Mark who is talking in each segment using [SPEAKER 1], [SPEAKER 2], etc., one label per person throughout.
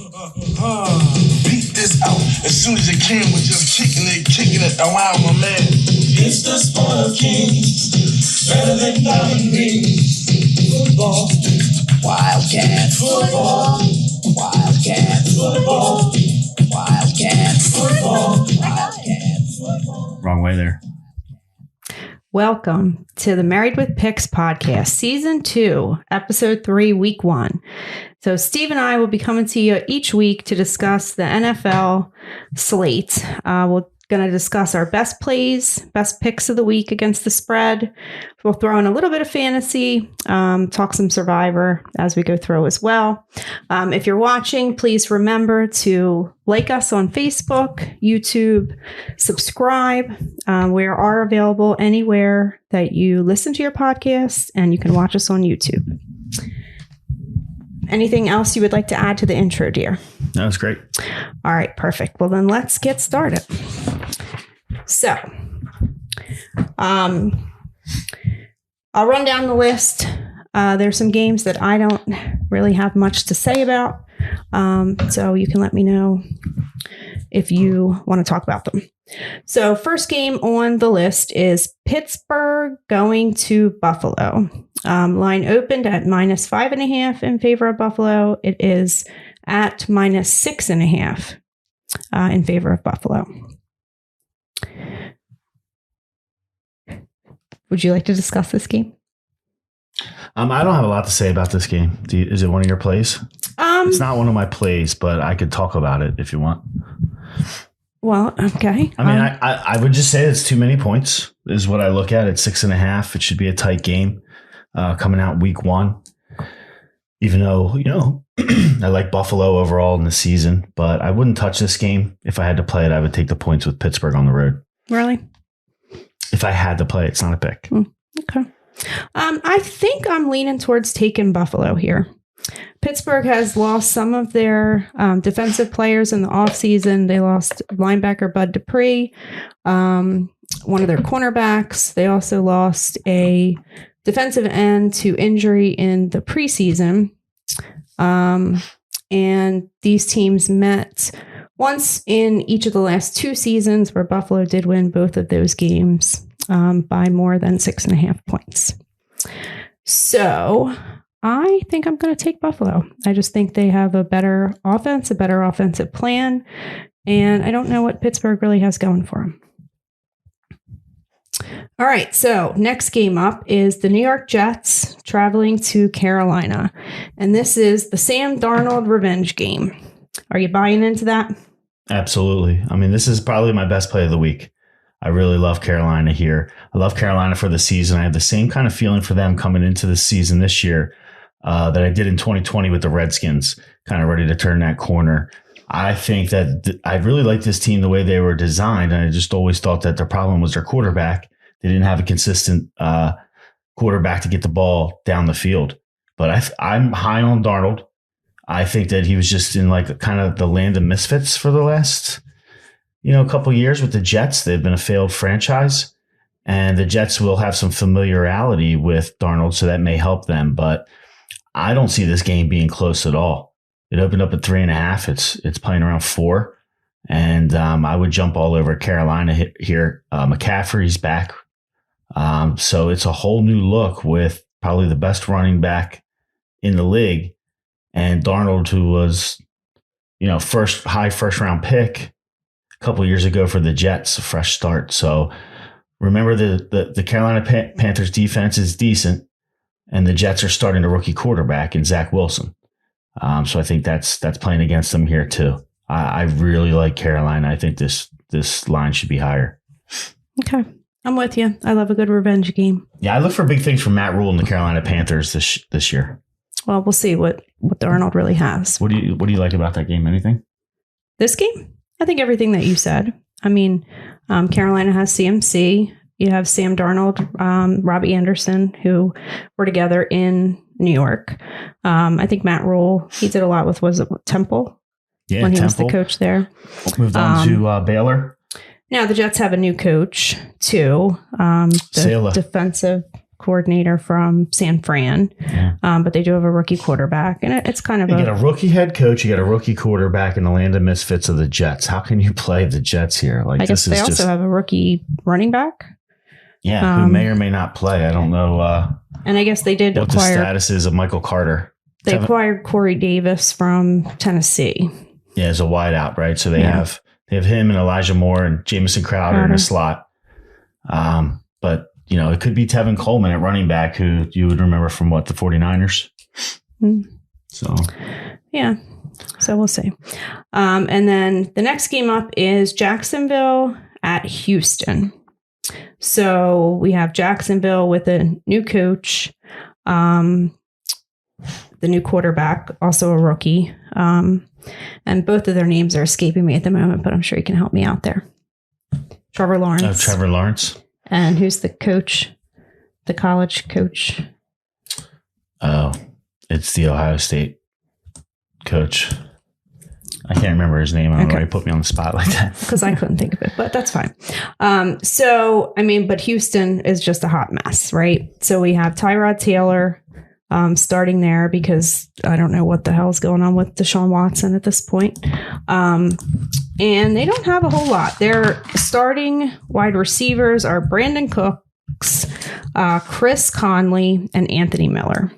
[SPEAKER 1] Beat this out as soon as it can. We're just kicking it around, my man. It's the sport of kings, better than diamond rings. Football, Wildcat football, Wildcat football, Wildcat football, Wildcat football.
[SPEAKER 2] Wrong way there.
[SPEAKER 3] Welcome to the Married with Picks podcast, season 2, episode 3, week 1. So Steve and I will be coming to you each week to discuss the NFL slate. We're going to discuss our best plays, best picks of the week against the spread. We'll throw in a little bit of fantasy, talk some Survivor as we go through as well. If you're watching, please remember to like us on Facebook, YouTube, subscribe. We are available anywhere that you listen to your podcast, and you can watch us on YouTube. Anything else you would like to add to the intro, dear?
[SPEAKER 2] That was great.
[SPEAKER 3] All right, perfect. Well, then let's get started. So, I'll run down the list. There's some games that I don't really have much to say about. So you can let me know if you want to talk about them. So first game on the list is Pittsburgh going to Buffalo. Line opened at -5.5 in favor of Buffalo. It is at -6.5 in favor of Buffalo. Would you like to discuss this game?
[SPEAKER 2] I don't have a lot to say about this game. Is it one of your plays? It's not one of my plays, but I could talk about it if you want.
[SPEAKER 3] Well, okay.
[SPEAKER 2] I mean, I would just say it's too many points is what I look at. It's 6.5. It should be a tight game coming out week 1. Even though, I like Buffalo overall in the season, but I wouldn't touch this game. If I had to play it, I would take the points with Pittsburgh on the road.
[SPEAKER 3] Really?
[SPEAKER 2] If I had to play it, it's not a pick.
[SPEAKER 3] Okay. I think I'm leaning towards taking Buffalo here. Pittsburgh has lost some of their defensive players in the offseason. They lost linebacker Bud Dupree, one of their cornerbacks. They also lost a defensive end to injury in the preseason. And these teams met once in each of the last 2 seasons, where Buffalo did win both of those games by more than 6.5 points. So I think I'm going to take Buffalo. I just think they have a better offense, a better offensive plan, and I don't know what Pittsburgh really has going for them. All right, so next game up is the New York Jets traveling to Carolina, and this is the Sam Darnold revenge game. Are you buying into that?
[SPEAKER 2] Absolutely. I mean, this is probably my best play of the week. I really love Carolina here. I love Carolina for the season. I have the same kind of feeling for them coming into the season this year that I did in 2020 with the Redskins, kind of ready to turn that corner. I think that I really like this team the way they were designed, and I just always thought that their problem was their quarterback. They didn't have a consistent quarterback to get the ball down the field. But I'm high on Darnold. I think that he was just in like kind of the land of misfits for the last couple of years with the Jets. They've been a failed franchise, and the Jets will have some familiarity with Darnold, so that may help them. But I don't see this game being close at all. It opened up at 3.5. It's playing around 4, and I would jump all over Carolina here. McCaffrey's back, so it's a whole new look with probably the best running back in the league, and Darnold, who was high first round pick a couple of years ago for the Jets, a fresh start. So remember the Carolina Panthers defense is decent, and the Jets are starting a rookie quarterback in Zach Wilson. So I think that's playing against them here too. I really like Carolina. I think this line should be higher.
[SPEAKER 3] Okay. I'm with you. I love a good revenge game.
[SPEAKER 2] Yeah, I look for big things from Matt Rule and the Carolina Panthers this year.
[SPEAKER 3] Well, we'll see what Darnold really has.
[SPEAKER 2] What do you like about that game? Anything?
[SPEAKER 3] This game? I think everything that you said. I mean, Carolina has CMC. You have Sam Darnold, Robbie Anderson, who were together in New York. I think Matt Rule, he did a lot with, was it Temple?
[SPEAKER 2] Yeah,
[SPEAKER 3] when he
[SPEAKER 2] Temple
[SPEAKER 3] was the coach there.
[SPEAKER 2] Moved on to Baylor.
[SPEAKER 3] Now the Jets have a new coach too. The
[SPEAKER 2] Saleh.
[SPEAKER 3] defensive coordinator from San Fran, but they do have a rookie quarterback, and it's kind of
[SPEAKER 2] you get a rookie head coach, you get a rookie quarterback in the land of misfits of the Jets. How can you play the Jets here? Like,
[SPEAKER 3] I guess they also have a rookie running back.
[SPEAKER 2] Yeah, who may or may not play. I don't know.
[SPEAKER 3] And I guess they did
[SPEAKER 2] what
[SPEAKER 3] acquire
[SPEAKER 2] the status is of Michael Carter.
[SPEAKER 3] They acquired Corey Davis from Tennessee.
[SPEAKER 2] Yeah, as a wideout, right? So they have him and Elijah Moore and Jamison Crowder in a slot. But, it could be Tevin Coleman at running back, who you would remember from the 49ers. So.
[SPEAKER 3] Yeah. So we'll see. And then the next game up is Jacksonville at Houston. So we have Jacksonville with a new coach, the new quarterback, also a rookie. And both of their names are escaping me at the moment, but I'm sure you can help me out there. Trevor Lawrence.
[SPEAKER 2] Oh, Trevor Lawrence.
[SPEAKER 3] And who's the coach? The college coach?
[SPEAKER 2] Oh, it's the Ohio State coach. I can't remember his name. I don't know why you put me on the spot like that.
[SPEAKER 3] Because I couldn't think of it, but that's fine. But Houston is just a hot mess, right? So we have Tyrod Taylor starting there because I don't know what the hell is going on with Deshaun Watson at this point. And they don't have a whole lot. Their starting wide receivers are Brandon Cooks, Chris Conley, and Anthony Miller.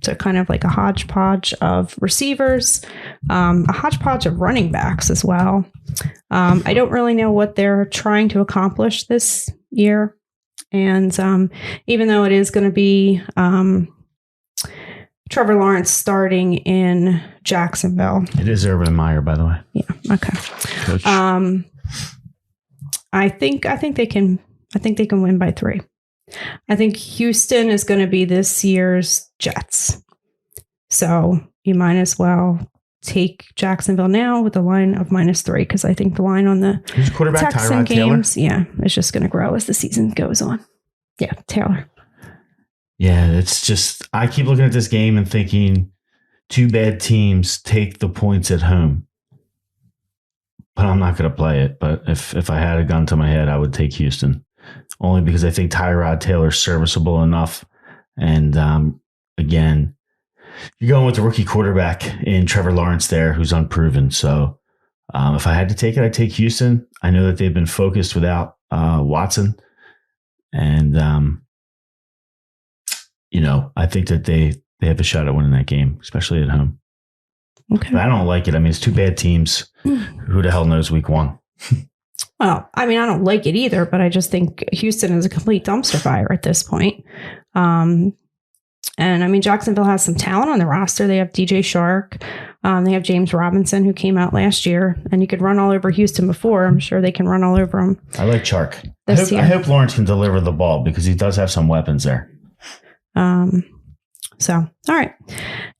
[SPEAKER 3] So kind of like a hodgepodge of receivers, a hodgepodge of running backs as well. I don't really know what they're trying to accomplish this year. And even though it is going to be Trevor Lawrence starting in Jacksonville.
[SPEAKER 2] It is Urban Meyer, by the way.
[SPEAKER 3] Yeah. Okay.
[SPEAKER 2] Coach.
[SPEAKER 3] I think they can win by 3. I think Houston is going to be this year's Jets. So you might as well take Jacksonville now with a line of -3 because I think the line on the Texan games, is just going to grow as the season goes on. Yeah, Taylor.
[SPEAKER 2] Yeah, it's just, I keep looking at this game and thinking 2 bad teams take the points at home. But I'm not going to play it. But if I had a gun to my head, I would take Houston. Only because I think Tyrod Taylor's serviceable enough. And again, you're going with the rookie quarterback in Trevor Lawrence there, who's unproven. So if I had to take it, I'd take Houston. I know that they've been focused without Watson. And, I think that they have a shot at winning that game, especially at home.
[SPEAKER 3] Okay.
[SPEAKER 2] But I don't like it. I mean, it's 2 bad teams. Who the hell knows week 1?
[SPEAKER 3] Well, I mean, I don't like it either, but I just think Houston is a complete dumpster fire at this point. And I mean, Jacksonville has some talent on the roster. They have DJ Shark. They have James Robinson, who came out last year, and you could run all over Houston before. I'm sure they can run all over them.
[SPEAKER 2] I like Shark. I hope Lawrence can deliver the ball because he does have some weapons there.
[SPEAKER 3] All right.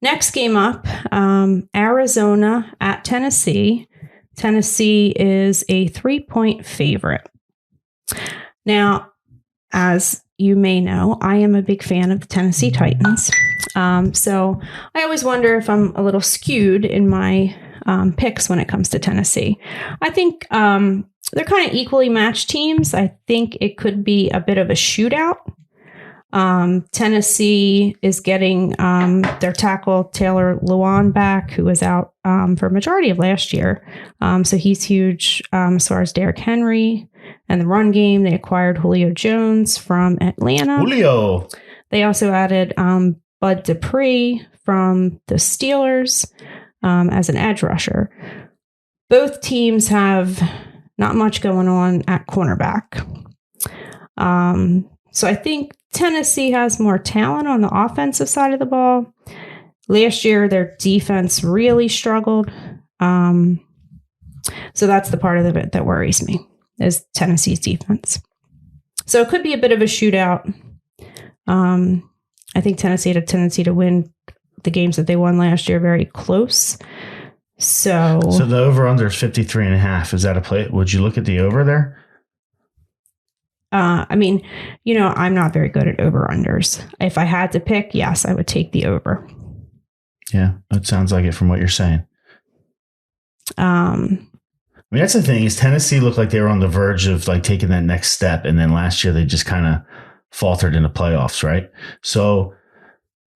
[SPEAKER 3] Next game up, Arizona at Tennessee. Tennessee is a 3-point favorite. Now, as you may know, I am a big fan of the Tennessee Titans. So I always wonder if I'm a little skewed in my picks when it comes to Tennessee. I think they're kind of equally matched teams. I think it could be a bit of a shootout. Tennessee is getting their tackle Taylor Lewan back, who was out for a majority of last year. So he's huge as far as Derrick Henry and the run game. They acquired Julio Jones from Atlanta.
[SPEAKER 2] Julio.
[SPEAKER 3] They also added Bud Dupree from the Steelers as an edge rusher. Both teams have not much going on at cornerback. So I think Tennessee has more talent on the offensive side of the ball. Last year, their defense really struggled. So that's the part of it that worries me, is Tennessee's defense. So it could be a bit of a shootout. I think Tennessee had a tendency to win the games that they won last year very close. So
[SPEAKER 2] the over-under is 53.5. Is that a play? Would you look at the over there?
[SPEAKER 3] I mean, I'm not very good at over-unders. If I had to pick, yes, I would take the over.
[SPEAKER 2] Yeah, that sounds like it from what you're saying. I mean, that's the thing, is Tennessee looked like they were on the verge of taking that next step. And then last year they just kind of faltered in the playoffs, right? So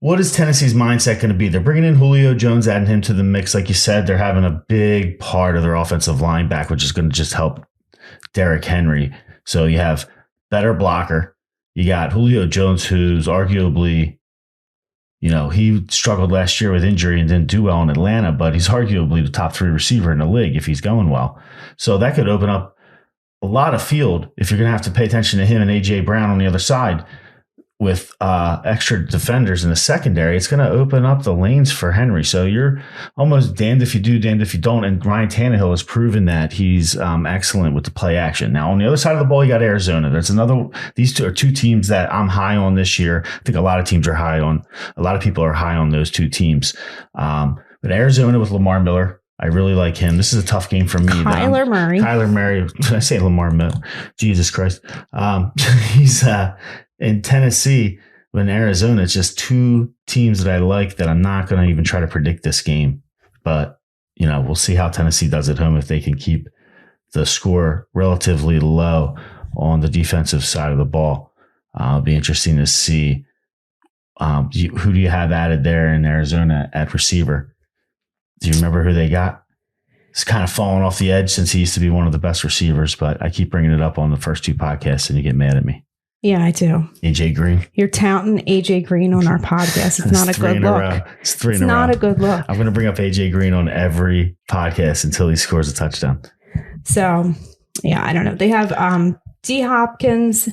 [SPEAKER 2] what is Tennessee's mindset going to be? They're bringing in Julio Jones, adding him to the mix. Like you said, they're having a big part of their offensive line back, which is going to just help Derrick Henry. So you have better blocker. You got Julio Jones, who's arguably, he struggled last year with injury and didn't do well in Atlanta, but he's arguably the top 3 receiver in the league if he's going well. So that could open up a lot of field if you're going to have to pay attention to him and A.J. Brown on the other side with extra defenders in the secondary. It's going to open up the lanes for Henry. So you're almost damned if you do, damned if you don't. And Ryan Tannehill has proven that he's excellent with the play action. Now, on the other side of the ball, you got Arizona. These two are two teams that I'm high on this year. I think a lot of people are high on those two teams. But Arizona with Lamar Miller, I really like him. This is a tough game for me.
[SPEAKER 3] Kyler Murray. Did I say Lamar Miller? Jesus Christ. He's in Tennessee. But in Arizona, it's just two teams that I like that I'm not going to even try to predict this game. But, we'll see how Tennessee does at home if they can keep the score relatively low on the defensive side of the ball. It'll be interesting to see who do you have added there in Arizona at receiver. Do you remember who they got? It's kind of fallen off the edge since he used to be one of the best receivers, but I keep bringing it up on the first 2 podcasts and you get mad at me. Yeah, I do.
[SPEAKER 2] AJ Green.
[SPEAKER 3] You're touting AJ Green on our podcast. It's not a good look.
[SPEAKER 2] It's 3 in
[SPEAKER 3] a row. It's not a good look.
[SPEAKER 2] I'm going to bring up AJ Green on every podcast until he scores a touchdown.
[SPEAKER 3] So, yeah, I don't know. They have D. Hopkins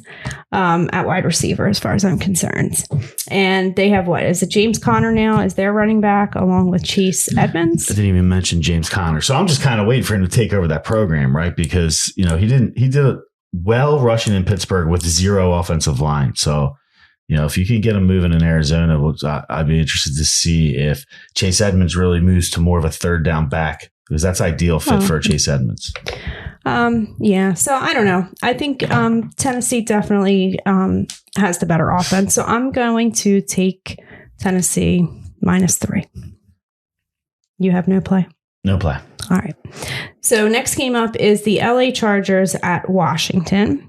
[SPEAKER 3] at wide receiver as far as I'm concerned. And they have Is it James Conner now? Is their running back along with Chase Edmonds?
[SPEAKER 2] I didn't even mention James Conner. So I'm just kind of waiting for him to take over that program, right? Because, he did it well rushing in Pittsburgh with 0 offensive line. So, if you can get him moving in Arizona, I'd be interested to see if Chase Edmonds really moves to more of a 3rd down back, because that's ideal fit for Chase Edmonds.
[SPEAKER 3] Yeah. So I don't know. I think Tennessee definitely has the better offense. So I'm going to take Tennessee -3. You have no play?
[SPEAKER 2] No play.
[SPEAKER 3] All right. So next game up is the LA Chargers at Washington.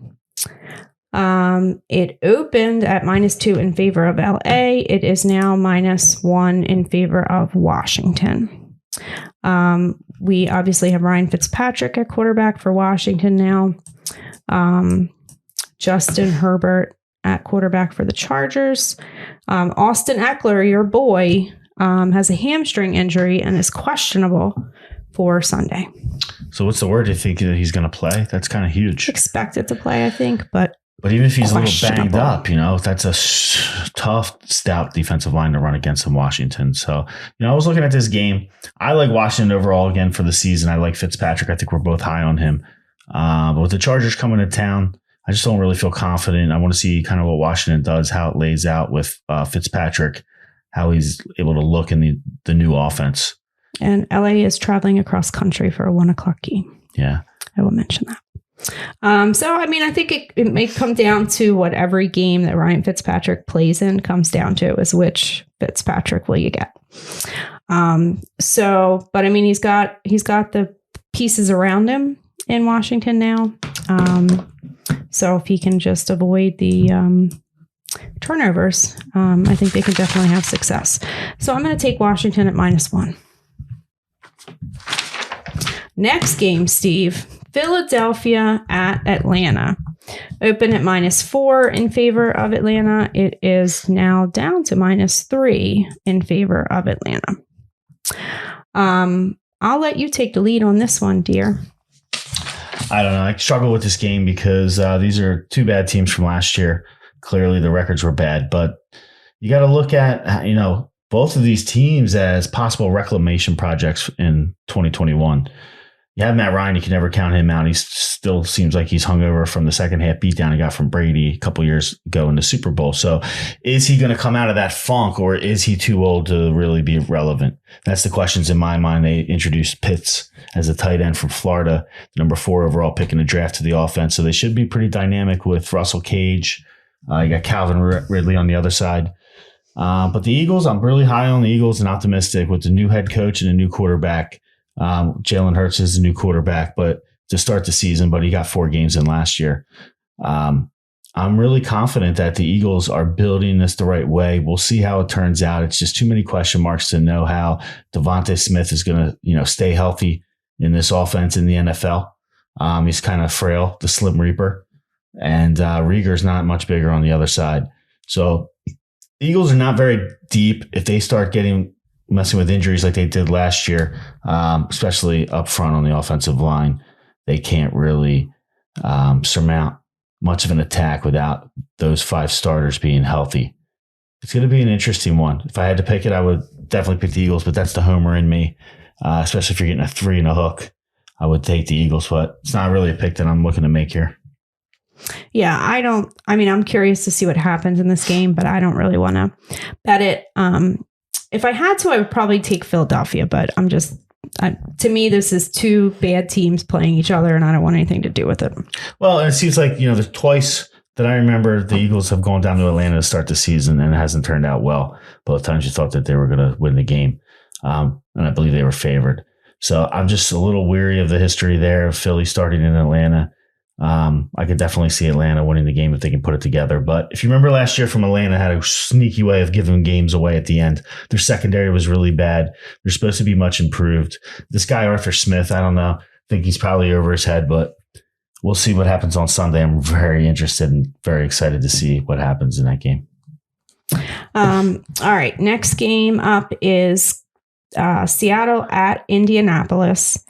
[SPEAKER 3] It opened at -2 in favor of LA. It is now -1 in favor of Washington. We obviously have Ryan Fitzpatrick at quarterback for Washington now. Justin Herbert at quarterback for the Chargers. Austin Eckler, your boy, has a hamstring injury and is questionable for Sunday.
[SPEAKER 2] So what's the word you think that he's going to play? That's kind of huge.
[SPEAKER 3] Expected to play, I think, but
[SPEAKER 2] even if he's a little banged up, that's a tough, stout defensive line to run against in Washington. So, I was looking at this game. I like Washington overall again for the season. I like Fitzpatrick. I think we're both high on him. But with the Chargers coming to town, I just don't really feel confident. I want to see kind of what Washington does, how it lays out with Fitzpatrick, how he's able to look in the new offense.
[SPEAKER 3] And LA is traveling across country for a 1:00 game.
[SPEAKER 2] Yeah.
[SPEAKER 3] I will mention that. I think it may come down to what every game that Ryan Fitzpatrick plays in comes down to is which Fitzpatrick will you get. He's got the pieces around him in Washington now. So if he can just avoid the turnovers, I think they can definitely have success. So I'm going to take Washington at -1. Next game, Steve. Philadelphia at Atlanta. Open at -4 in favor of Atlanta. It is now down to -3 in favor of Atlanta. I'll let you take the lead on this one, dear.
[SPEAKER 2] I don't know. I struggle with this game because these are 2 bad teams from last year. Clearly the records were bad, but you got to look at, both of these teams as possible reclamation projects in 2021. You have Matt Ryan. You can never count him out. He still seems like he's hungover from the second half beatdown he got from Brady a couple years ago in the Super Bowl. So is he going to come out of that funk, or is he too old to really be relevant? That's the questions in my mind. They introduced Pitts as a tight end from Florida, number 4 overall pick in the draft to the offense. So they should be pretty dynamic with Russell Cage. You got Calvin Ridley on the other side. But the Eagles, I'm really high on the Eagles and optimistic with the new head coach and a new quarterback. Jalen Hurts is the new quarterback, but to start the season, but he got 4 games in last year. I'm really confident that the Eagles are building this the right way. We'll see how it turns out. It's just too many question marks to know how Devontae Smith is going to, stay healthy in this offense in the NFL. He's kind of frail, the Slim Reaper, and Rieger's not much bigger on the other side. So the Eagles are not very deep. If they start messing with injuries like they did last year, especially up front on the offensive line, they can't really surmount much of an attack without those 5 starters being healthy. It's going to be an interesting one. If I had to pick it, I would definitely pick the Eagles, but that's the homer in me, especially if you're getting a 3 and a hook. I would take the Eagles, but it's not really a pick that I'm looking to make here.
[SPEAKER 3] Yeah, I'm curious to see what happens in this game, but I don't really want to bet it. If I had to, I would probably take Philadelphia, but to me, this is 2 bad teams playing each other, and I don't want anything to do with it.
[SPEAKER 2] Well, it seems like, there's twice that I remember the Eagles have gone down to Atlanta to start the season, and it hasn't turned out well. Both times you thought that they were going to win the game, and I believe they were favored. So I'm just a little weary of the history there of Philly starting in Atlanta. I could definitely see Atlanta winning the game if they can put it together. But if you remember last year from Atlanta had a sneaky way of giving games away at the end. Their secondary was really bad. They're supposed to be much improved. This guy, Arthur Smith, I don't know. I think he's probably over his head, but we'll see what happens on Sunday. I'm very interested and very excited to see what happens in that game.
[SPEAKER 3] All right. Next game up is Seattle at Indianapolis.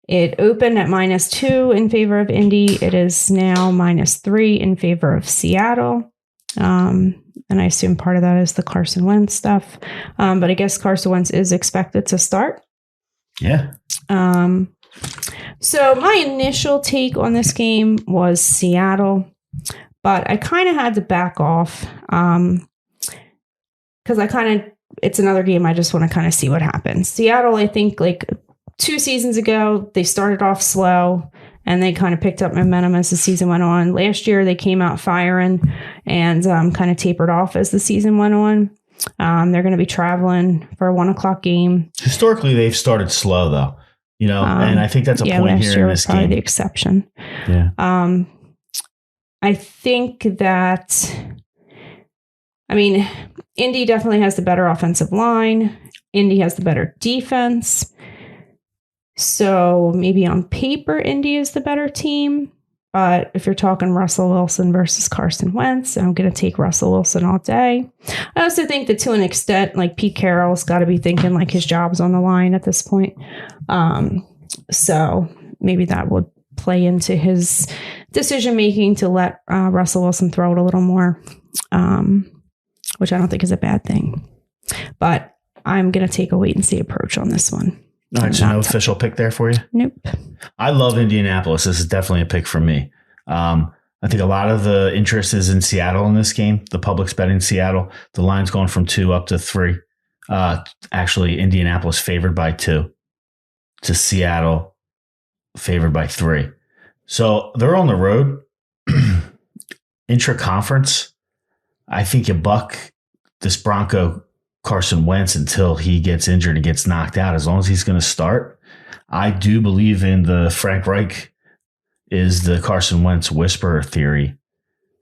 [SPEAKER 3] It opened at -2 in favor of Indy. It is now -3 in favor of Seattle. And I assume part of that is the Carson Wentz stuff. But I guess Carson Wentz is expected to start.
[SPEAKER 2] Yeah.
[SPEAKER 3] So my initial take on this game was Seattle, but I kind of had to back off because it's another game I just want to kind of see what happens. Seattle, I think, 2 seasons ago, they started off slow and they kind of picked up momentum as the season went on. Last year, they came out firing and kind of tapered off as the season went on. They're going to be traveling for a 1:00 game.
[SPEAKER 2] Historically, they've started slow, though. And I think that's a point here in this game.
[SPEAKER 3] The exception.
[SPEAKER 2] Yeah.
[SPEAKER 3] I think that, Indy definitely has the better offensive line. Indy has the better defense. So maybe on paper, Indy is the better team. But if you're talking Russell Wilson versus Carson Wentz, I'm going to take Russell Wilson all day. I also think that to an extent, Pete Carroll's got to be thinking his job's on the line at this point. So maybe that would play into his decision-making to let Russell Wilson throw it a little more, which I don't think is a bad thing. But I'm going to take a wait-and-see approach on this one.
[SPEAKER 2] All right, so no official pick there for you?
[SPEAKER 3] Nope.
[SPEAKER 2] I love Indianapolis. This is definitely a pick for me. I think a lot of the interest is in Seattle in this game. The public's betting Seattle. The line's going from 2 up to 3. Actually, Indianapolis favored by 2 to Seattle favored by 3. So they're on the road. Intra-conference, I think you buck this Bronco Carson Wentz until he gets injured and gets knocked out. As long as he's going to start, I do believe in the Frank Reich is the Carson Wentz whisperer theory,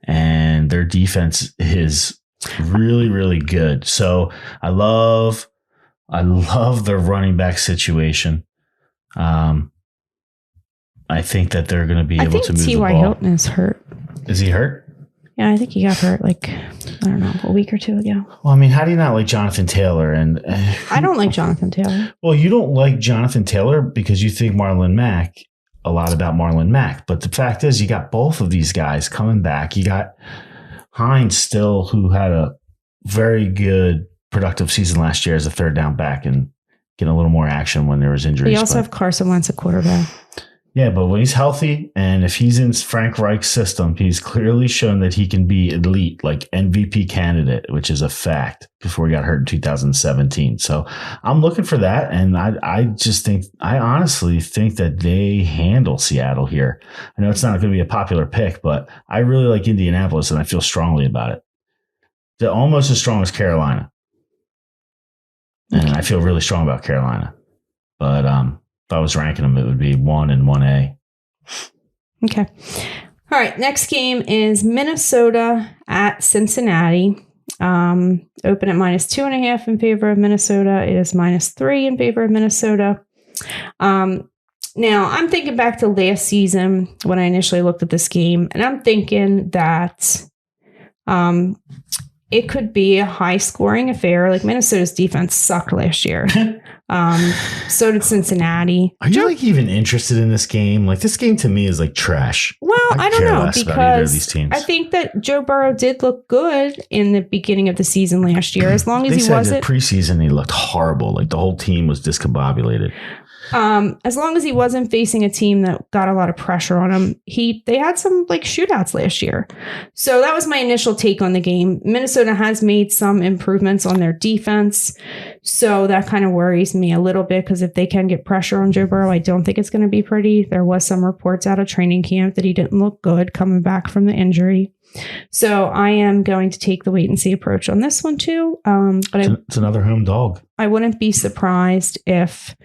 [SPEAKER 2] and their defense is really, really good. So I love their running back situation. I think that they're going to be able to move the ball.
[SPEAKER 3] T.Y. Hilton is hurt.
[SPEAKER 2] Is he hurt?
[SPEAKER 3] Yeah, I think he got hurt a week or 2 ago.
[SPEAKER 2] Well, how do you not like Jonathan Taylor? And
[SPEAKER 3] I don't like Jonathan Taylor.
[SPEAKER 2] Well, you don't like Jonathan Taylor because you think Marlon Mack a lot about Marlon Mack. But the fact is, you got both of these guys coming back. You got Hines still, who had a very good, productive season last year as a third down back and getting a little more action when there was injuries.
[SPEAKER 3] We also have Carson Wentz at quarterback.
[SPEAKER 2] Yeah, but when he's healthy and if he's in Frank Reich's system, he's clearly shown that he can be elite, like MVP candidate, which is a fact before he got hurt in 2017. So I'm looking for that. And I honestly think that they handle Seattle here. I know it's not going to be a popular pick, but I really like Indianapolis and I feel strongly about it. They're almost as strong as Carolina. And I feel really strong about Carolina. But, if I was ranking them, it would be 1 and 1A.
[SPEAKER 3] Okay. All right, next game is Minnesota at Cincinnati. Open at -2.5 in favor of Minnesota. It is -3 in favor of Minnesota. Now, I'm thinking back to last season when I initially looked at this game, and I'm thinking that it could be a high-scoring affair. Like, Minnesota's defense sucked last year. So did Cincinnati.
[SPEAKER 2] Are you even interested in this game? Like, this game to me is like trash.
[SPEAKER 3] Well, I don't know, because I think that Joe Burrow did look good in the beginning of the season last year. As long as he wasn't
[SPEAKER 2] preseason, he looked horrible. Like, the whole team was discombobulated.
[SPEAKER 3] As long as he wasn't facing a team that got a lot of pressure on him, they had some like shootouts last year. So that was my initial take on the game. Minnesota has made some improvements on their defense. So that kind of worries me a little bit, because if they can get pressure on Joe Burrow, I don't think it's going to be pretty. There was some reports out of training camp that he didn't look good coming back from the injury. So I am going to take the wait and see approach on this one too. But
[SPEAKER 2] it's another home dog.
[SPEAKER 3] I wouldn't be surprised if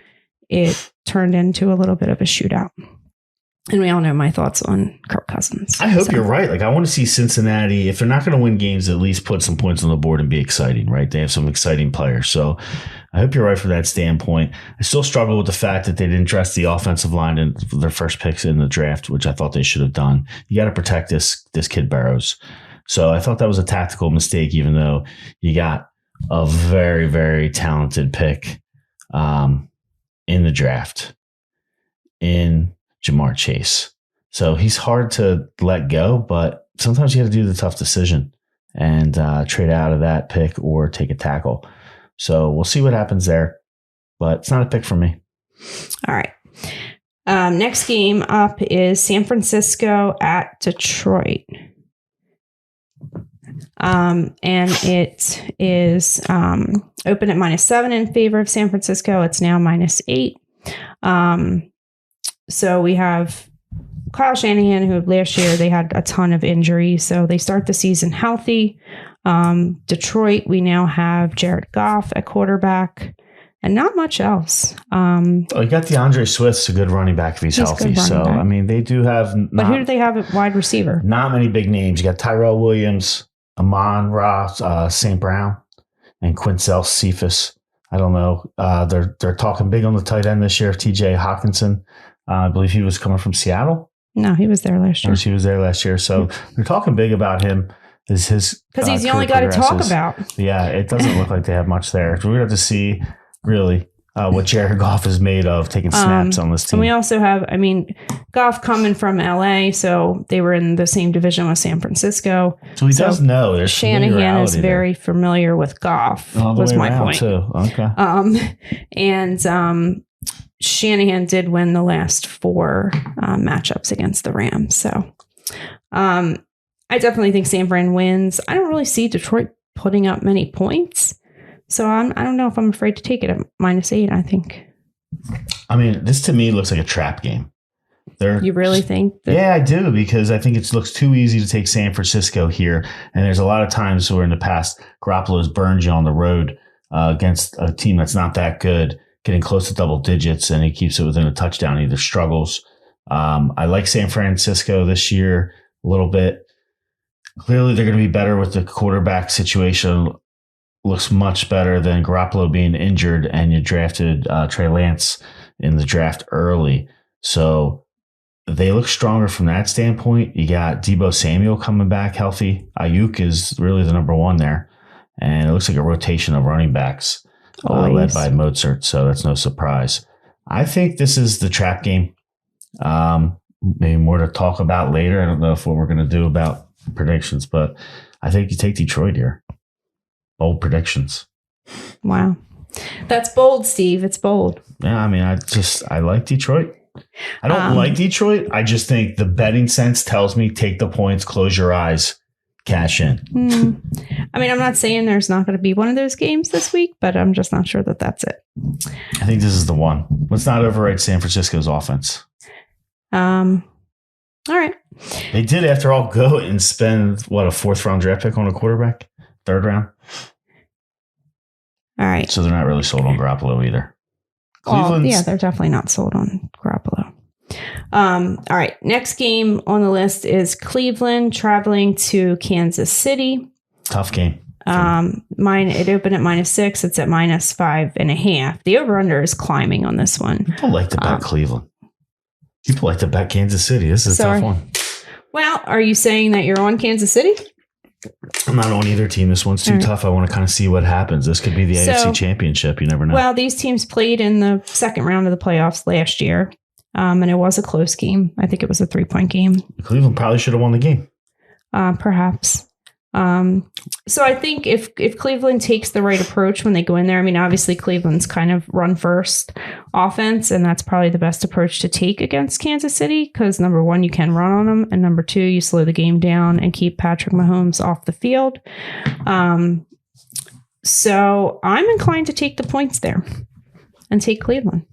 [SPEAKER 3] it turned into a little bit of a shootout. And we all know my thoughts on Kirk Cousins.
[SPEAKER 2] I hope you're right. Like, I want to see Cincinnati, if they're not going to win games, at least put some points on the board and be exciting, right? They have some exciting players. So I hope you're right for that standpoint. I still struggle with the fact that they didn't dress the offensive line in their first picks in the draft, which I thought they should have done. You got to protect this kid Burrows. So I thought that was a tactical mistake, even though you got a very, very talented pick in the draft in Jamar Chase. So he's hard to let go, but sometimes you got to do the tough decision and trade out of that pick or take a tackle. So we'll see what happens there, but it's not a pick for me.
[SPEAKER 3] All right. Next game up is San Francisco at Detroit. And it is open at -7 in favor of San Francisco. It's now -8. So we have Kyle Shanahan, who last year they had a ton of injuries. So they start the season healthy. Detroit, we now have Jared Goff at quarterback and not much else.
[SPEAKER 2] You got DeAndre Swift's a good running back if he's healthy. So, back. I mean, they do have.
[SPEAKER 3] But who do they have at wide receiver?
[SPEAKER 2] Not many big names. You got Tyrell Williams, Amon-Ra, St. Brown, and Quinzel Cephas. I don't know. They're talking big on the tight end this year. TJ Hawkinson. I believe he was coming from Seattle.
[SPEAKER 3] No, he was there last year.
[SPEAKER 2] He was there last year. So they're talking big about him. Because
[SPEAKER 3] he's the only guy to talk about.
[SPEAKER 2] Yeah, it doesn't look like they have much there. So we're going to have to see, really, what Jared Goff is made of taking snaps on this team.
[SPEAKER 3] And we also have, Goff coming from LA, so they were in the same division with San Francisco.
[SPEAKER 2] So he does know. There's
[SPEAKER 3] Shanahan is very familiar with Goff, was my point.
[SPEAKER 2] Too. Okay.
[SPEAKER 3] And Shanahan did win the last 4 matchups against the Rams. So I definitely think San Fran wins. I don't really see Detroit putting up many points. So I don't know if I'm afraid to take it at -8, I think.
[SPEAKER 2] This to me looks like a trap game.
[SPEAKER 3] You really think?
[SPEAKER 2] Yeah, I do, because I think it looks too easy to take San Francisco here. And there's a lot of times where in the past, Garoppolo's burned you on the road against a team that's not that good, getting close to double digits, and he keeps it within a touchdown, either struggles. I like San Francisco this year a little bit. Clearly, they're going to be better with the quarterback situation. Looks much better than Garoppolo being injured, and you drafted Trey Lance in the draft early. So they look stronger from that standpoint. You got Deebo Samuel coming back healthy. Ayuk is really the number 1 there. And it looks like a rotation of running backs led by Mozart. So that's no surprise. I think this is the trap game. Maybe more to talk about later. I don't know what we're going to do about predictions, but I think you take Detroit here. Bold predictions.
[SPEAKER 3] Wow. That's bold, Steve. It's bold.
[SPEAKER 2] Yeah, I like Detroit. I don't like Detroit. I just think the betting sense tells me take the points, close your eyes, cash in.
[SPEAKER 3] I'm not saying there's not going to be one of those games this week, but I'm just not sure that that's it.
[SPEAKER 2] I think this is the one. Let's not overrate San Francisco's offense.
[SPEAKER 3] All right.
[SPEAKER 2] They did, after all, go and spend, a 4th round draft pick on a quarterback? 3rd round?
[SPEAKER 3] All right.
[SPEAKER 2] So they're not really sold on Garoppolo either. Cleveland.
[SPEAKER 3] Yeah, they're definitely not sold on Garoppolo. All right. Next game on the list is Cleveland traveling to Kansas City.
[SPEAKER 2] Tough game.
[SPEAKER 3] It opened at -6. It's at -5.5. The over-under is climbing on this one.
[SPEAKER 2] People like to bet Cleveland. People like to bet Kansas City. This is a tough one.
[SPEAKER 3] Well, are you saying that you're on Kansas City?
[SPEAKER 2] I'm not on either team. This one's too tough. I want to kind of see what happens. This could be the AFC Championship. You never know.
[SPEAKER 3] Well, these teams played in the second round of the playoffs last year, and it was a close game. I think it was a 3-point game.
[SPEAKER 2] Cleveland probably should have won the game.
[SPEAKER 3] Perhaps. So I think if Cleveland takes the right approach when they go in there, I mean, obviously Cleveland's kind of run first offense, and that's probably the best approach to take against Kansas City because number one, you can run on them, and number two, you slow the game down and keep Patrick Mahomes off the field. So I'm inclined to take the points there and take Cleveland.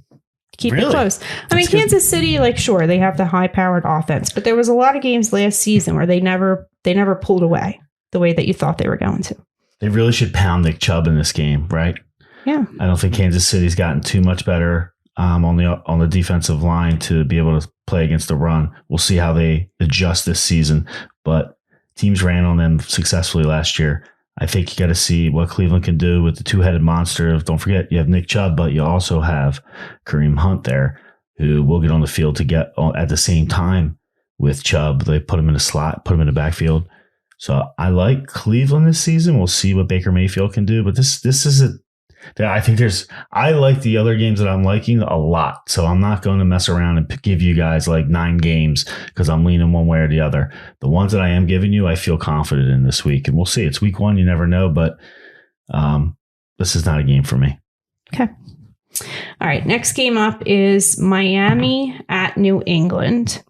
[SPEAKER 3] Keep it close. I mean, Kansas City, sure, they have the high-powered offense, but there was a lot of games last season where they never pulled away the way that you thought they were going to.
[SPEAKER 2] They really should pound Nick Chubb in this game, right?
[SPEAKER 3] Yeah.
[SPEAKER 2] I don't think Kansas City's gotten too much better on the defensive line to be able to play against the run. We'll see how they adjust this season, but teams ran on them successfully last year. I think you got to see what Cleveland can do with the two-headed monster. Don't forget, you have Nick Chubb, but you also have Kareem Hunt there, who will get on the field to get at the same time with Chubb. They put him in a slot, put him in the backfield. So I like Cleveland this season. We'll see what Baker Mayfield can do. But this is I like the other games that I'm liking a lot. So I'm not going to mess around and give you guys 9 games because I'm leaning one way or the other. The ones that I am giving you, I feel confident in this week. And we'll see. It's week 1. You never know. But this is not a game for me.
[SPEAKER 3] Okay. All right. Next game up is Miami at New England.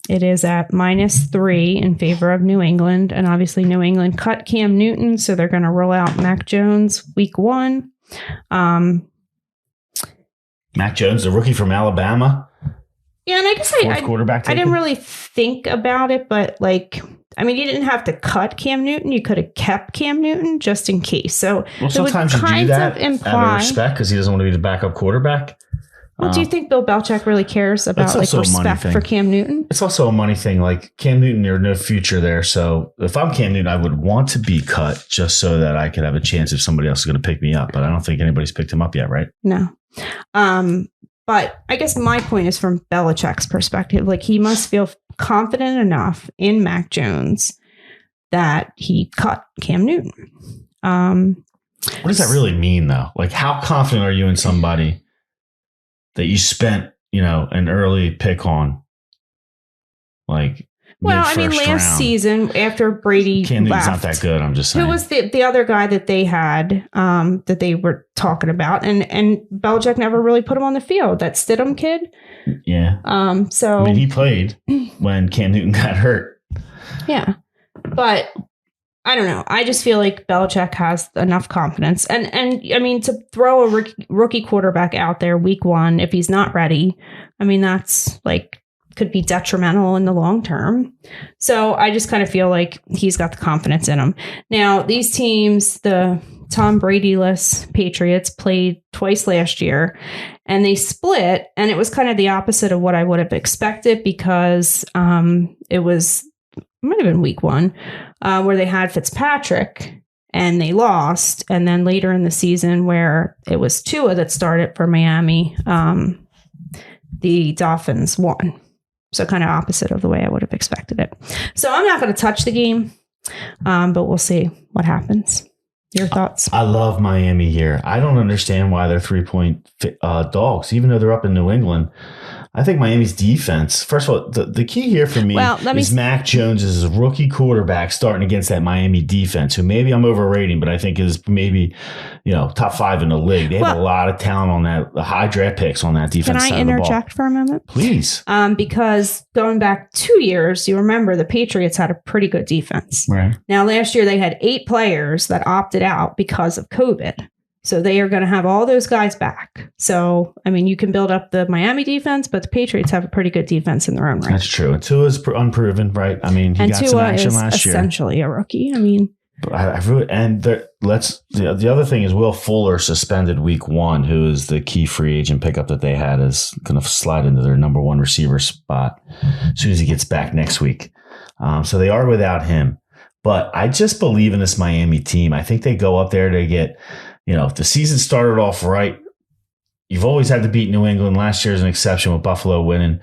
[SPEAKER 3] It is at -3 in favor of New England. And obviously New England cut Cam Newton, so they're going to roll out Mac Jones week 1.
[SPEAKER 2] Mac Jones, the rookie from Alabama.
[SPEAKER 3] Yeah, and I guess
[SPEAKER 2] quarterback
[SPEAKER 3] I didn't really think about it, but you didn't have to cut Cam Newton. You could have kept Cam Newton just in case. So
[SPEAKER 2] sometimes you do that out of respect because he doesn't want to be the backup quarterback.
[SPEAKER 3] Well, do you think Bill Belichick really cares about respect for Cam Newton?
[SPEAKER 2] It's also a money thing. Cam Newton, there's no future there. So if I'm Cam Newton, I would want to be cut just so that I could have a chance if somebody else is going to pick me up. But I don't think anybody's picked him up yet, right?
[SPEAKER 3] No. But I guess my point is from Belichick's perspective. He must feel confident enough in Mac Jones that he cut Cam Newton.
[SPEAKER 2] What does that really mean, though? How confident are you in somebody that you spent, an early pick on?
[SPEAKER 3] Last season after Brady
[SPEAKER 2] Cam Newton's
[SPEAKER 3] left,
[SPEAKER 2] not that good. I'm just saying.
[SPEAKER 3] Who was the other guy that they had that they were talking about, and Belichick never really put him on the field? That Stidham kid.
[SPEAKER 2] Yeah. He played when Cam Newton got hurt.
[SPEAKER 3] Yeah, but I don't know. I just feel like Belichick has enough confidence. And to throw a rookie quarterback out there week 1, if he's not ready, that's could be detrimental in the long term. So I just kind of feel like he's got the confidence in him. Now, these teams, the Tom Brady-less Patriots, played twice last year and they split. And it was kind of the opposite of what I would have expected because it might have been week 1 where they had Fitzpatrick and they lost. And then later in the season where it was Tua that started for Miami, the Dolphins won. So kind of opposite of the way I would have expected it. So I'm not going to touch the game, but we'll see what happens. Your thoughts?
[SPEAKER 2] I love Miami here. I don't understand why they're 3-point dogs, even though they're up in New England. I think Miami's defense, first of all, the key here for me is Mac Jones is a rookie quarterback starting against that Miami defense, who maybe I'm overrating, but I think is maybe, top 5 in the league. They have a lot of talent on that, the high draft picks on that defense side of the ball.
[SPEAKER 3] Can I interject for a moment?
[SPEAKER 2] Please.
[SPEAKER 3] Because going back 2 years, you remember the Patriots had a pretty good defense.
[SPEAKER 2] Right.
[SPEAKER 3] Now, last year they had 8 players that opted out because of COVID. So they are going to have all those guys back. So, you can build up the Miami defense, but the Patriots have a pretty good defense in their own right.
[SPEAKER 2] That's true. And Tua is unproven, right? He got some action last year.
[SPEAKER 3] Essentially a rookie.
[SPEAKER 2] I really, and the other thing is Will Fuller suspended week 1, who is the key free agent pickup that they had, is going to slide into their number 1 receiver spot as soon as he gets back next week. So they are without him. But I just believe in this Miami team. I think they go up there to get, if the season started off right, you've always had to beat New England. Last year is an exception with Buffalo winning.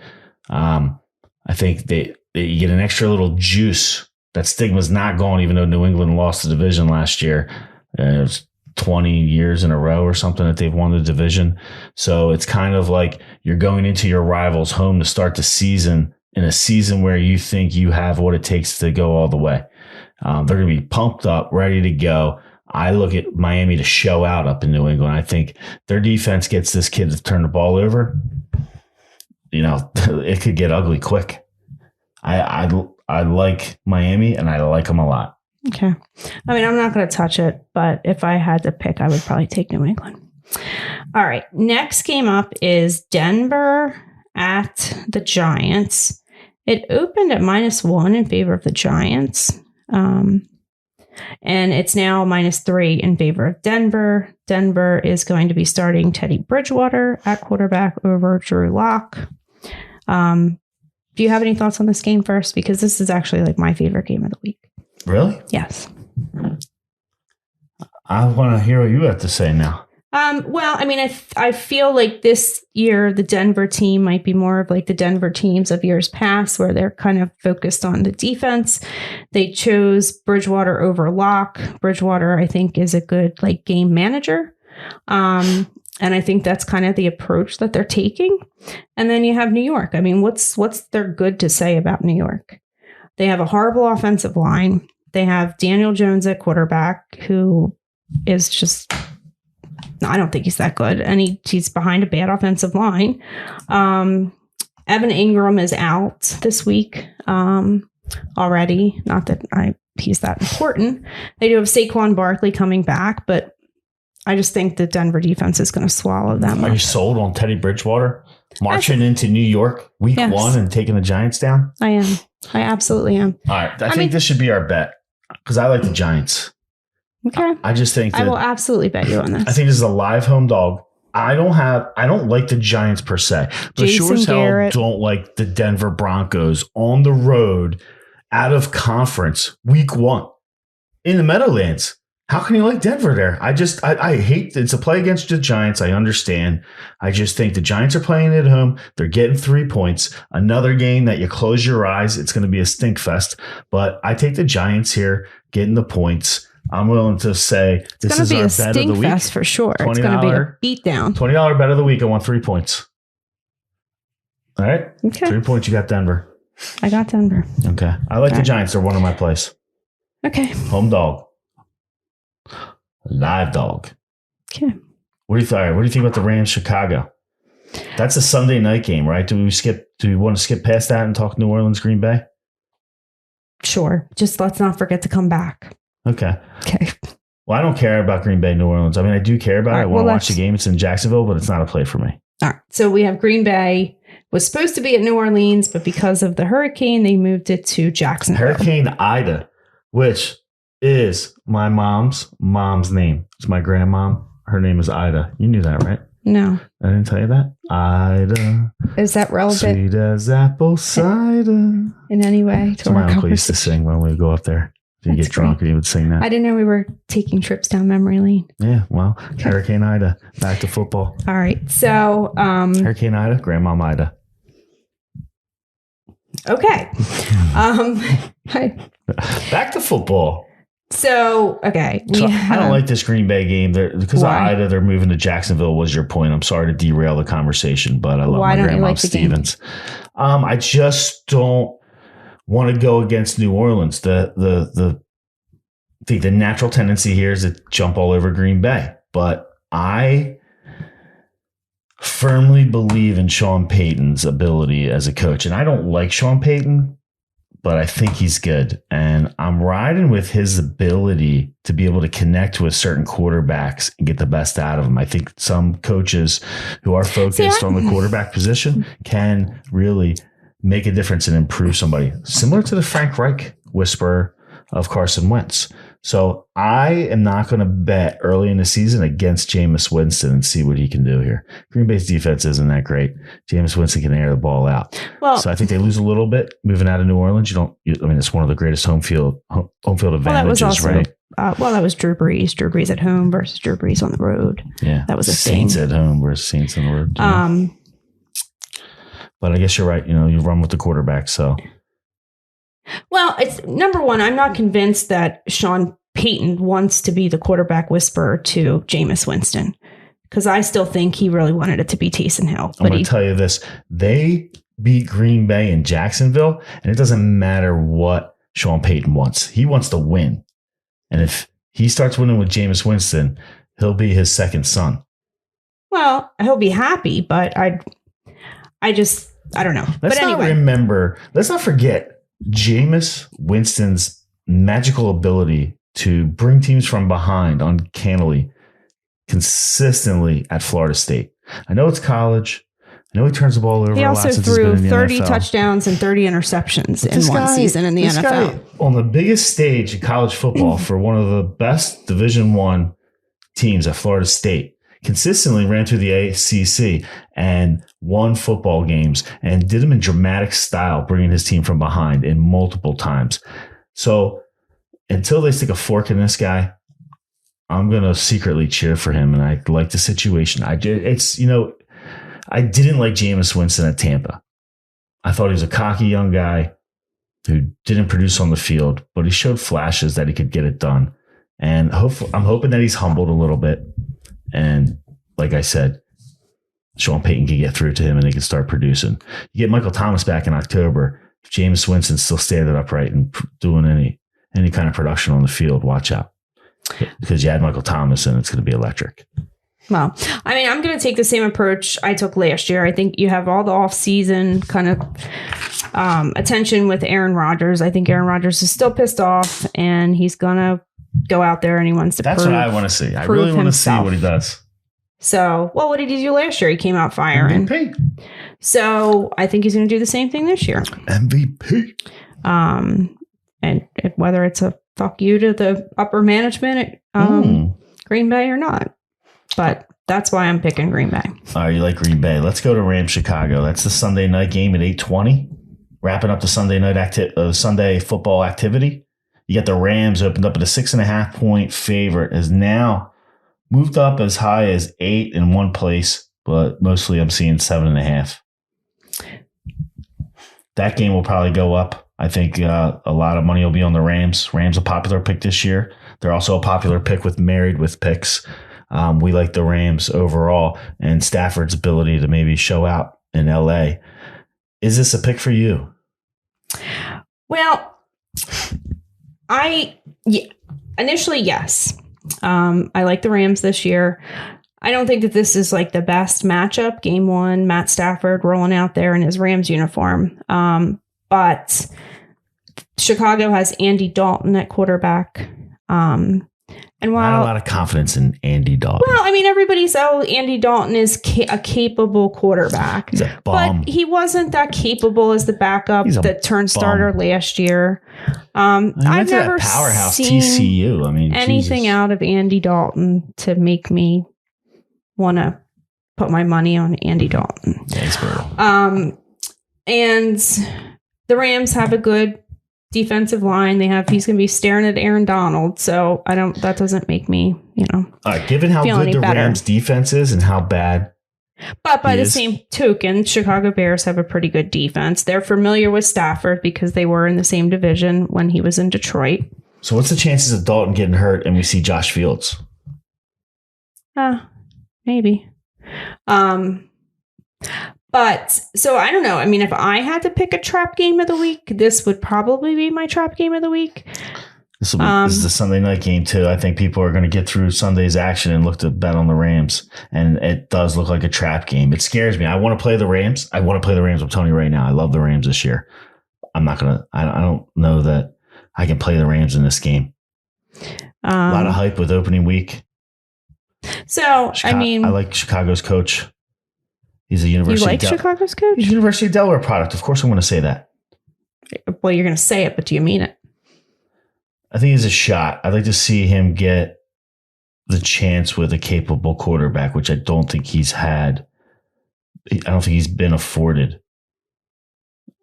[SPEAKER 2] I think you get an extra little juice. That stigma's not gone, even though New England lost the division last year. It was 20 years in a row or something that they've won the division. So it's kind of like you're going into your rival's home to start the season in a season where you think you have what it takes to go all the way. They're going to be pumped up, ready to go. I look at Miami to show out up in New England. I think their defense gets this kid to turn the ball over. It could get ugly quick. I like Miami, and I like them a lot.
[SPEAKER 3] Okay. I mean, I'm not going to touch it, but if I had to pick, I would probably take New England. All right. Next game up is Denver at the Giants. It opened at -1 in favor of the Giants. And it's now -3 in favor of Denver. Denver is going to be starting Teddy Bridgewater at quarterback over Drew Lock. Do you have any thoughts on this game first? Because this is actually like my favorite game of the week.
[SPEAKER 2] Really?
[SPEAKER 3] Yes.
[SPEAKER 2] I want to hear what you have to say now.
[SPEAKER 3] Well, I mean, I feel like this year the Denver team might be more of like the Denver teams of years past, where they're kind of focused on the defense. They chose Bridgewater over Locke. Bridgewater, I think, is a good like game manager. And I think that's kind of the approach that they're taking. And then you have New York. I mean, what's there good to say about New York? They have a horrible offensive line. They have Daniel Jones at quarterback, who is just, I don't think he's that good. And he's behind a bad offensive line. Evan Ingram is out this week already. Not that he's that important. They do have Saquon Barkley coming back, but I just think the Denver defense is going to swallow them.
[SPEAKER 2] Are you sold on Teddy Bridgewater marching into New York week 1 and taking the Giants down?
[SPEAKER 3] I am. I absolutely am.
[SPEAKER 2] All right. I think this should be our bet because I like the Giants.
[SPEAKER 3] Okay.
[SPEAKER 2] I just think
[SPEAKER 3] I will absolutely bet you on this.
[SPEAKER 2] I think this is a live home dog. I don't like the Giants per se, but
[SPEAKER 3] Jason
[SPEAKER 2] sure as hell
[SPEAKER 3] Garrett.
[SPEAKER 2] don't like the Denver Broncos on the road out of conference week 1 in the Meadowlands. How can you like Denver there? I hate it's a play against the Giants. I understand. I just think the Giants are playing at home. They're getting 3 points. Another game that you close your eyes, it's going to be a stink fest. But I take the Giants here, getting the points. I'm willing to say this is our bet of the week. It's going to be a stink fest
[SPEAKER 3] for sure. It's going to be a beatdown.
[SPEAKER 2] $20 bet of the week. I want 3 points. All right?
[SPEAKER 3] Okay.
[SPEAKER 2] 3 points. You got Denver.
[SPEAKER 3] I got Denver.
[SPEAKER 2] Okay. I like the Giants. They're one of my plays.
[SPEAKER 3] Okay.
[SPEAKER 2] Home dog. Live dog.
[SPEAKER 3] Okay.
[SPEAKER 2] What do you think about the Rams Chicago? That's a Sunday night game, right? Do we want to skip past that and talk New Orleans Green Bay?
[SPEAKER 3] Sure. Just let's not forget to come back.
[SPEAKER 2] Okay.
[SPEAKER 3] Okay.
[SPEAKER 2] Well, I don't care about Green Bay, New Orleans. I mean, I do care about it. I want to watch the game. It's in Jacksonville, but it's not a play for me.
[SPEAKER 3] All right. So we have Green Bay was supposed to be at New Orleans, but because of the hurricane, they moved it to Jacksonville.
[SPEAKER 2] Hurricane Ida, which is my mom's name. It's my grandmom. Her name is Ida. You knew that, right?
[SPEAKER 3] No.
[SPEAKER 2] I didn't tell you that. Ida.
[SPEAKER 3] Is that relevant?
[SPEAKER 2] Sweet as apple cider.
[SPEAKER 3] In any way?
[SPEAKER 2] To my uncle used to sing when we would go up there. You get drunk and he would sing that.
[SPEAKER 3] I didn't know we were taking trips down memory lane.
[SPEAKER 2] Yeah, well, okay. Hurricane Ida. Back to football.
[SPEAKER 3] All right. So
[SPEAKER 2] Hurricane Ida, Grandma Ida.
[SPEAKER 3] Okay.
[SPEAKER 2] Back to football.
[SPEAKER 3] So, okay.
[SPEAKER 2] I don't like this Green Bay game. Because of Ida, they're moving to Jacksonville was your point. I'm sorry to derail the conversation, but I love my grandma Stevens. I just don't want to go against New Orleans. The natural tendency here is to jump all over Green Bay. But I firmly believe in Sean Payton's ability as a coach. And I don't like Sean Payton, but I think he's good. And I'm riding with his ability to be able to connect with certain quarterbacks and get the best out of them. I think some coaches who are focused on the quarterback position can really make a difference and improve somebody. Similar to the Frank Reich whisperer of Carson Wentz. So I am not going to bet early in the season against Jameis Winston and see what he can do here. Green Bay's defense isn't that great. Jameis Winston can air the ball out. Well, so I think they lose a little bit moving out of New Orleans. It's one of the greatest home field advantages, right?
[SPEAKER 3] That was Drew Brees. Drew Brees at home versus Drew Brees on the road.
[SPEAKER 2] Yeah,
[SPEAKER 3] that was a
[SPEAKER 2] Saints
[SPEAKER 3] thing.
[SPEAKER 2] At home versus Saints on the road. But I guess you're right. You run with the quarterback, so.
[SPEAKER 3] Well, it's number one. I'm not convinced that Sean Payton wants to be the quarterback whisperer to Jameis Winston, because I still think he really wanted it to be Taysom Hill.
[SPEAKER 2] I'm going to tell you this: they beat Green Bay in Jacksonville, and it doesn't matter what Sean Payton wants. He wants to win, and if he starts winning with Jameis Winston, he'll be his second son.
[SPEAKER 3] Well, he'll be happy, but I don't know.
[SPEAKER 2] Let's not forget Jameis Winston's magical ability to bring teams from behind uncannily, consistently at Florida State. I know it's college. I know he turns the ball over.
[SPEAKER 3] He also threw 30 touchdowns and 30 interceptions in one season in the NFL.
[SPEAKER 2] On the biggest stage in college football for one of the best Division I teams at Florida State, consistently ran through the ACC and won football games and did them in dramatic style, bringing his team from behind in multiple times. So until they stick a fork in this guy, I'm going to secretly cheer for him. And I like the situation. I didn't like Jameis Winston at Tampa. I thought he was a cocky young guy who didn't produce on the field, but he showed flashes that he could get it done. And I'm hoping that he's humbled a little bit. And like I said, Sean Payton can get through to him and they can start producing. You get Michael Thomas back in October. If Jameis Winston's still standing upright and doing any kind of production on the field, watch out. Because you had Michael Thomas and it's going to be electric.
[SPEAKER 3] Well, I'm going to take the same approach I took last year. I think you have all the off-season kind of attention with Aaron Rodgers. I think Aaron Rodgers is still pissed off and he's going to go out there and he wants to
[SPEAKER 2] That's what I want to see. I really want to see what he does.
[SPEAKER 3] So, well, what did he do last year? He came out firing.
[SPEAKER 2] MVP.
[SPEAKER 3] So I think he's going to do the same thing this year.
[SPEAKER 2] MVP.
[SPEAKER 3] And whether it's a fuck you to the upper management at Green Bay or not. But that's why I'm picking Green Bay.
[SPEAKER 2] All right, you like Green Bay. Let's go to Rams Chicago. That's the Sunday night game at 8:20. Wrapping up the Sunday night Sunday football activity. You got the Rams opened up at a 6.5 point favorite, has now moved up as high as 8 in one place, but mostly I'm seeing 7.5. That game will probably go up. I think a lot of money will be on the Rams. Rams a popular pick this year. They're also a popular pick with Married with Picks. We like the Rams overall and Stafford's ability to maybe show out in LA. Is this a pick for you?
[SPEAKER 3] Well, initially, yes. I like the Rams this year. I don't think that this is like the best matchup. Game one, Matt Stafford rolling out there in his Rams uniform. But Chicago has Andy Dalton at quarterback. And while
[SPEAKER 2] not a lot of confidence in Andy Dalton.
[SPEAKER 3] Well, everybody's Andy Dalton is a capable quarterback.
[SPEAKER 2] He's a bum.
[SPEAKER 3] But he wasn't that capable as the backup that turned starter last year. I've never
[SPEAKER 2] powerhouse
[SPEAKER 3] seen
[SPEAKER 2] TCU.
[SPEAKER 3] anything out of Andy Dalton to make me want to put my money on Andy Dalton.
[SPEAKER 2] Yeah, he's brutal.
[SPEAKER 3] And the Rams have a good defensive line. He's going to be staring at Aaron Donald. So that doesn't make me,
[SPEAKER 2] All right, given how good the Rams defense is and how bad.
[SPEAKER 3] But by the same token, Chicago Bears have a pretty good defense. They're familiar with Stafford because they were in the same division when he was in Detroit.
[SPEAKER 2] So what's the chances of Dalton getting hurt and we see Josh Fields?
[SPEAKER 3] Maybe. But so I don't know. If I had to pick a trap game of the week, this would probably be my trap game of the week.
[SPEAKER 2] This is the Sunday night game too. I think people are going to get through Sunday's action and look to bet on the Rams. And it does look like a trap game. It scares me. I want to play the Rams. I'm telling you right now. I love the Rams this year. I don't know that I can play the Rams in this game. A lot of hype with opening week.
[SPEAKER 3] So,
[SPEAKER 2] I like Chicago's coach. He's a University.
[SPEAKER 3] You like Chicago's coach?
[SPEAKER 2] He's a University of Delaware product. Of course, I'm going to say that.
[SPEAKER 3] Well, you're going to say it, but do you mean it?
[SPEAKER 2] I think he's a shot. I'd like to see him get the chance with a capable quarterback, which I don't think he's had. I don't think he's been afforded.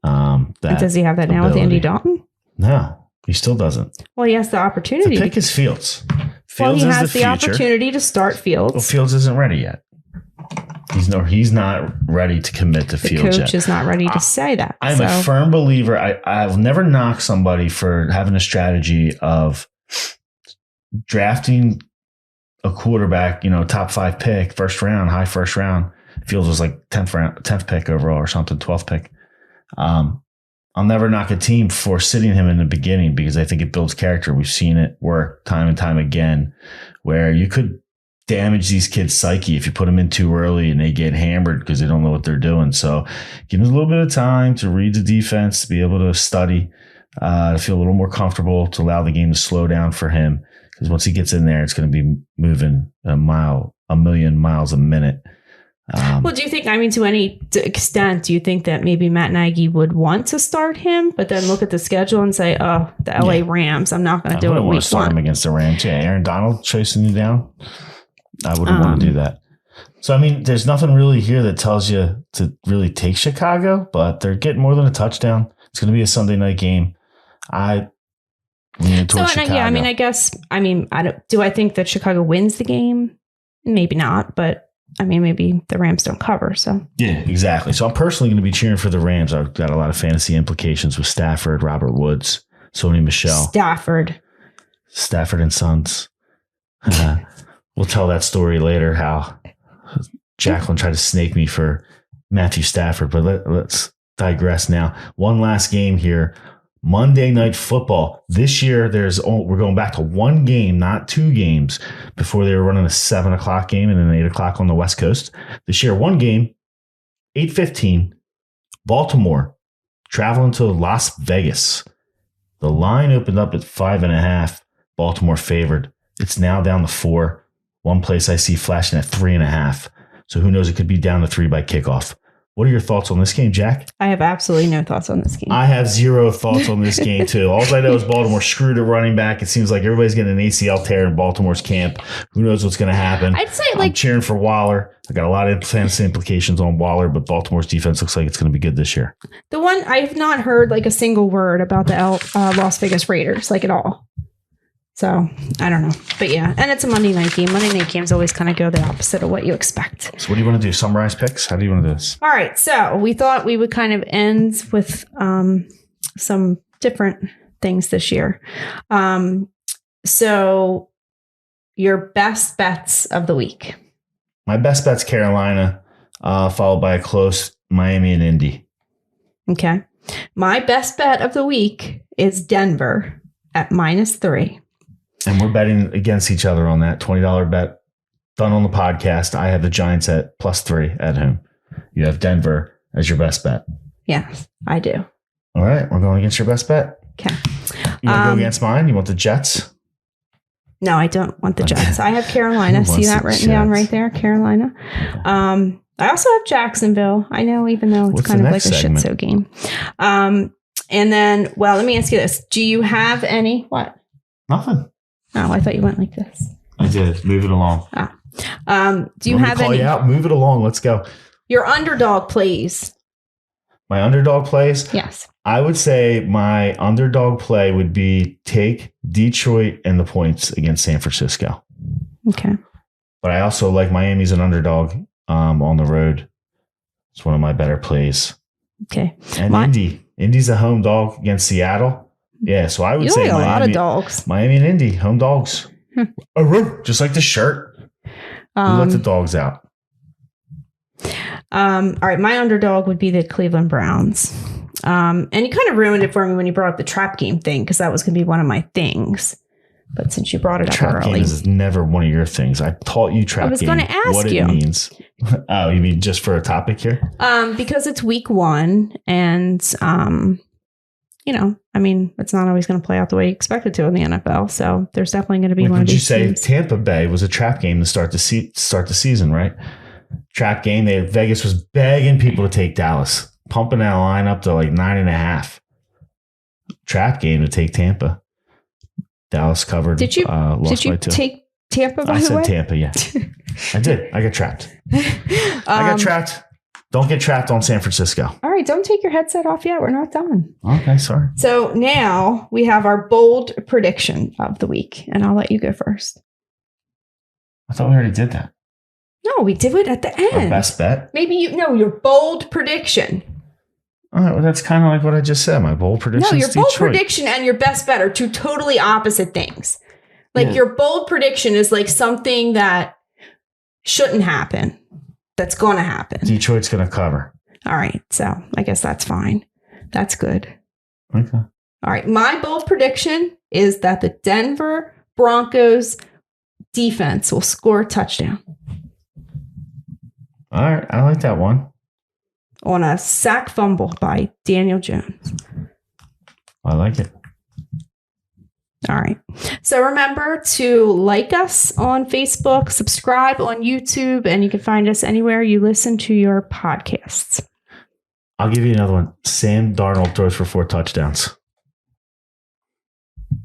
[SPEAKER 3] Does he have that now with Andy Dalton?
[SPEAKER 2] No, he still doesn't.
[SPEAKER 3] Well, he has the opportunity.
[SPEAKER 2] The pick is Fields.
[SPEAKER 3] He has the opportunity to start Fields.
[SPEAKER 2] Well, Fields isn't ready yet. He's not ready to commit to Fields yet.
[SPEAKER 3] The coach is not ready to say that.
[SPEAKER 2] I'm a firm believer. I'll never knock somebody for having a strategy of drafting a quarterback, top 5 pick, high first round. Fields was like 10th pick overall or something, 12th pick. I'll never knock a team for sitting him in the beginning because I think it builds character. We've seen it work time and time again where you could damage these kids' psyche if you put them in too early and they get hammered because they don't know what they're doing. So give them a little bit of time to read the defense, to be able to study, to feel a little more comfortable, to allow the game to slow down for him. Because once he gets in there, it's going to be moving a million miles a minute.
[SPEAKER 3] Well, do you think, to any extent, do you think that maybe Matt Nagy would want to start him, but then look at the schedule and say, oh, the LA Rams, I'm not going to do it. I wouldn't want to start him against
[SPEAKER 2] the Rams. Yeah, Aaron Donald chasing you down. I wouldn't want to do that. So, there's nothing really here that tells you to really take Chicago, but they're getting more than a touchdown. It's going to be a Sunday night game. I lean towards Chicago. Yeah, do I think that Chicago wins the game? Maybe not, but maybe the Rams don't cover. So yeah, exactly. So I'm personally going to be cheering for the Rams. I've got a lot of fantasy implications with Stafford, Robert Woods, Sony Michel.
[SPEAKER 3] Stafford
[SPEAKER 2] and Sons. We'll tell that story later, how JACLYN tried to snake me for Matthew Stafford, but let's digress now. One last game here. Monday Night Football. This year, we're going back to one game, not 2 games. Before they were running a 7 o'clock game and an 8 o'clock on the West Coast. This year, one game, 8:15, Baltimore, traveling to Las Vegas. The line opened up at 5.5. Baltimore favored. It's now down to 4. One place I see flashing at 3.5. So who knows? It could be down to 3 by kickoff. What are your thoughts on this game, Jack?
[SPEAKER 3] I have absolutely no thoughts on this game.
[SPEAKER 2] I have 0 thoughts on this game, too. All I know is Baltimore screwed at running back. It seems like everybody's getting an ACL tear in Baltimore's camp. Who knows what's going to happen?
[SPEAKER 3] I'd say
[SPEAKER 2] I'm cheering for Waller. I got a lot of fantasy implications on Waller, but Baltimore's defense looks like it's going to be good this year.
[SPEAKER 3] The one I've not heard a single word about the Las Vegas Raiders, at all. So I don't know, but yeah, and it's a Monday night game. Monday night games always kind of go the opposite of what you expect.
[SPEAKER 2] So what do you want to do? Summarize picks? How do you want to do this?
[SPEAKER 3] All right. So we thought we would kind of end with some different things this year. So your best bets of the week.
[SPEAKER 2] My best bet's Carolina, followed by a close Miami and Indy.
[SPEAKER 3] Okay. My best bet of the week is Denver at -3.
[SPEAKER 2] And we're betting against each other on that $20 bet done on the podcast. I have the Giants at +3 at home. You have Denver as your best bet.
[SPEAKER 3] Yes, I do.
[SPEAKER 2] All right. We're going against your best bet.
[SPEAKER 3] Okay.
[SPEAKER 2] You want to go against mine? You want the Jets?
[SPEAKER 3] No, I don't want the Jets. I have Carolina. See that written down right there? Carolina. I also have Jacksonville. I know, even though it's kind of like a shit show game. And then, let me ask you this. Do you have any? What?
[SPEAKER 2] Nothing.
[SPEAKER 3] Oh, I thought you went like this.
[SPEAKER 2] I did. Move it along.
[SPEAKER 3] Do you have any?
[SPEAKER 2] Call you out. Move it along. Let's go.
[SPEAKER 3] Your underdog plays.
[SPEAKER 2] My underdog plays?
[SPEAKER 3] Yes.
[SPEAKER 2] I would say my underdog play would be take Detroit and the points against San Francisco.
[SPEAKER 3] Okay.
[SPEAKER 2] But I also like Miami's an underdog on the road. It's one of my better plays.
[SPEAKER 3] Okay.
[SPEAKER 2] And Indy. Indy's a home dog against Seattle. Yeah, so I would say
[SPEAKER 3] Miami, a lot of dogs.
[SPEAKER 2] Miami and Indy, home dogs. Just like the shirt. We let the dogs out.
[SPEAKER 3] All right, my underdog would be the Cleveland Browns. And you kind of ruined it for me when you brought up the trap game thing, because that was going to be one of my things. But since you brought it up
[SPEAKER 2] trap
[SPEAKER 3] early.
[SPEAKER 2] Game is never one of your things. I taught you trap game. I was going to ask what it means. Oh, you mean just for a topic here?
[SPEAKER 3] Because it's week 1 and it's not always going to play out the way you expect it to in the NFL. So there's definitely going to be one of these teams.
[SPEAKER 2] Did you say Tampa Bay was a trap game to start the season, right? Trap game. Vegas was begging people to take Dallas, pumping that line up to like 9.5. Trap game to take Tampa. Dallas covered.
[SPEAKER 3] Did you
[SPEAKER 2] lost by 2.
[SPEAKER 3] take Tampa, by
[SPEAKER 2] I
[SPEAKER 3] the
[SPEAKER 2] said
[SPEAKER 3] way?
[SPEAKER 2] Tampa, yeah. I did. I got trapped. I got trapped. Don't get trapped on San Francisco.
[SPEAKER 3] All right, don't take your headset off yet. We're not done.
[SPEAKER 2] Okay, sorry.
[SPEAKER 3] So now we have our bold prediction of the week, and I'll let you go first.
[SPEAKER 2] I thought we already did that.
[SPEAKER 3] No, we did it at the end.
[SPEAKER 2] Our best bet?
[SPEAKER 3] Maybe your bold prediction.
[SPEAKER 2] All right, well, that's kind of like what I just said. My bold prediction.
[SPEAKER 3] No, your
[SPEAKER 2] is
[SPEAKER 3] bold
[SPEAKER 2] Detroit.
[SPEAKER 3] prediction and your best bet are two totally opposite things. Like
[SPEAKER 2] Yeah.
[SPEAKER 3] your bold prediction is like something that shouldn't happen, that's going to happen.
[SPEAKER 2] Detroit's going to cover.
[SPEAKER 3] All right, so I guess that's fine. That's good.
[SPEAKER 2] Okay.
[SPEAKER 3] All right, my bold prediction is that the Denver Broncos defense will score a touchdown
[SPEAKER 2] All right, I like that one.
[SPEAKER 3] on a sack fumble by Daniel Jones.
[SPEAKER 2] I like it.
[SPEAKER 3] All right. So remember to like us on Facebook, subscribe on YouTube, and you can find us anywhere you listen to your podcasts.
[SPEAKER 2] I'll give you another one. Sam Darnold throws for 4 touchdowns.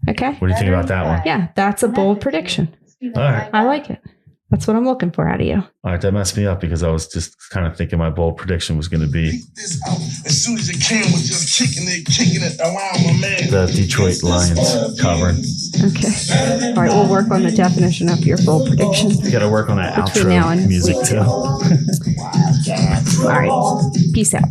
[SPEAKER 3] Okay.
[SPEAKER 2] What do you think about that one?
[SPEAKER 3] Yeah, that's a bold prediction.
[SPEAKER 2] All right.
[SPEAKER 3] I like it. That's what I'm looking for out of you.
[SPEAKER 2] All right, that messed me up because I was just kind of thinking my bold prediction was going to be
[SPEAKER 1] This out as soon as it came was just kicking it around my man.
[SPEAKER 2] the Detroit Lions covering.
[SPEAKER 3] Okay. All right, we'll work on the definition of your bold prediction.
[SPEAKER 2] You got to work on that
[SPEAKER 3] Between now
[SPEAKER 2] outro
[SPEAKER 3] and
[SPEAKER 2] music
[SPEAKER 3] week
[SPEAKER 2] too.
[SPEAKER 3] All right. Peace out.